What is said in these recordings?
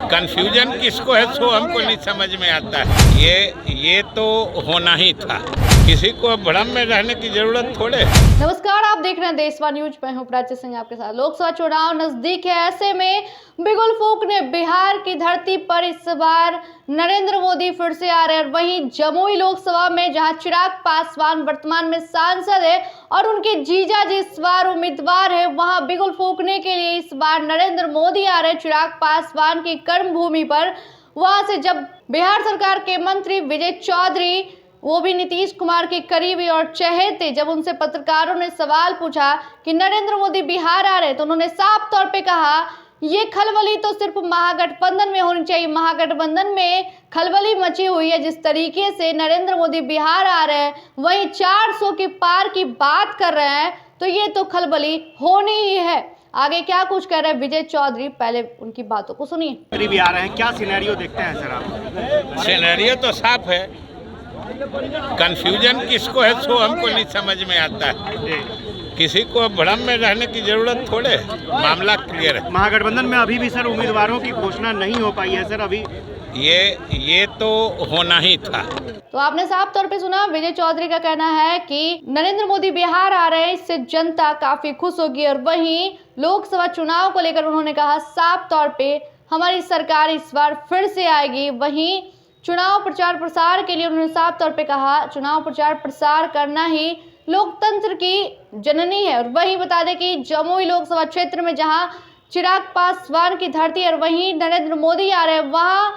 Confusion किसको है सो हमको नहीं समझ में आता है। ये तो होना ही था, किसी को भ्रम में रहने की जरूरत थोड़े। नमस्कार, आप देख रहे हैं देशवा न्यूज। मैं हूं प्राची सिंह आपके साथ। लोकसभा चुनाव नजदीक है, ऐसे में बिगुल फूंकने बिहार की धरती पर इस बार नरेंद्र मोदी फिर से आ रहे हैं। वहीं जमुई लोकसभा में जहां चिराग पासवान वर्तमान में सांसद है और उनके जीजा जी इस बार उम्मीदवार है, वहां बिगुल फूंकने के लिए इस बार नरेंद्र मोदी आ रहे हैं चिराग पासवान की कर्म भूमि पर। वहां से जब बिहार सरकार के मंत्री विजय चौधरी, वो भी नीतीश कुमार के करीबी और चहेते, जब उनसे पत्रकारों ने सवाल पूछा कि नरेंद्र मोदी बिहार आ रहे हैं, तो उन्होंने साफ तौर पे कहा ये खलबली तो सिर्फ महागठबंधन में होनी चाहिए। महागठबंधन में खलबली मची हुई है। जिस तरीके से नरेंद्र मोदी बिहार आ रहे हैं, वहीं 400 के पार की बात कर रहे हैं, तो ये तो खलबली होनी ही है। आगे क्या कुछ कह रहे हैं विजय चौधरी, पहले उनकी बातों को सुनिए। भी आ रहे हैं, क्या सिनेरियो देखते हैं सर आप? सिनेरियो तो साफ है, कंफ्यूजन किसको है सो हमको नहीं समझ में आता है। किसी को भ्रम में रहने की जरूरत थोड़े, मामला क्लियर है। महागठबंधन में अभी भी सर उम्मीदवारों की घोषणा नहीं हो पाई है सर अभी। ये तो होना ही था। तो आपने साफ तौर पे सुना, विजय चौधरी का कहना है कि नरेंद्र मोदी बिहार आ रहे हैं, इससे जनता काफी खुश होगी। और वहीं लोकसभा चुनाव को लेकर उन्होंने कहा साफ तौर पे हमारी सरकार इस बार फिर से आएगी। वहीं चुनाव प्रचार प्रसार के लिए उन्होंने साफ तौर पे कहा चुनाव प्रचार प्रसार करना ही लोकतंत्र की जननी है। और वही बता दें कि जमुई लोकसभा क्षेत्र में जहां चिराग पासवान की धरती और वहीं नरेंद्र मोदी आ रहे हैं, वहां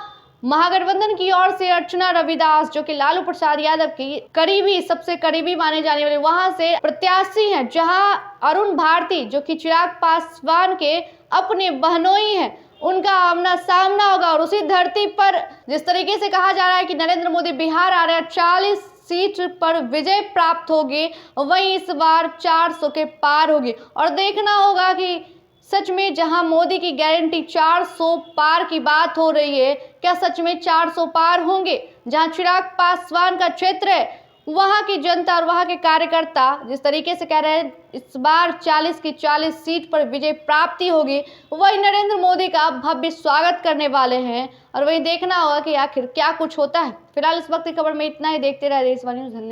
महागठबंधन की ओर से अर्चना रविदास, जो कि लालू प्रसाद यादव की करीबी, सबसे करीबी माने जाने वाले, वहां से प्रत्याशी हैं। जहां अरुण भारती, जो कि चिराग पासवान के अपने बहनोई हैं, उनका आमना सामना होगा। और उसी धरती पर जिस तरीके से कहा जा रहा है कि नरेंद्र मोदी बिहार आ रहे हैं, 40 सीट पर विजय प्राप्त होगी, वहीं इस बार 400 के पार होगी। और देखना होगा कि सच में जहां मोदी की गारंटी 400 पार की बात हो रही है, क्या सच में 400 पार होंगे? जहां चिराग पासवान का क्षेत्र है, वहां की जनता और वहां के कार्यकर्ता जिस तरीके से कह रहे हैं इस बार 40 की 40 सीट पर विजय प्राप्ति होगी, वही नरेंद्र मोदी का भव्य स्वागत करने वाले हैं। और वही देखना होगा कि आखिर क्या कुछ होता है। फिलहाल इस वक्त की खबर में इतना ही। देखते रहे देशवा न्यूज।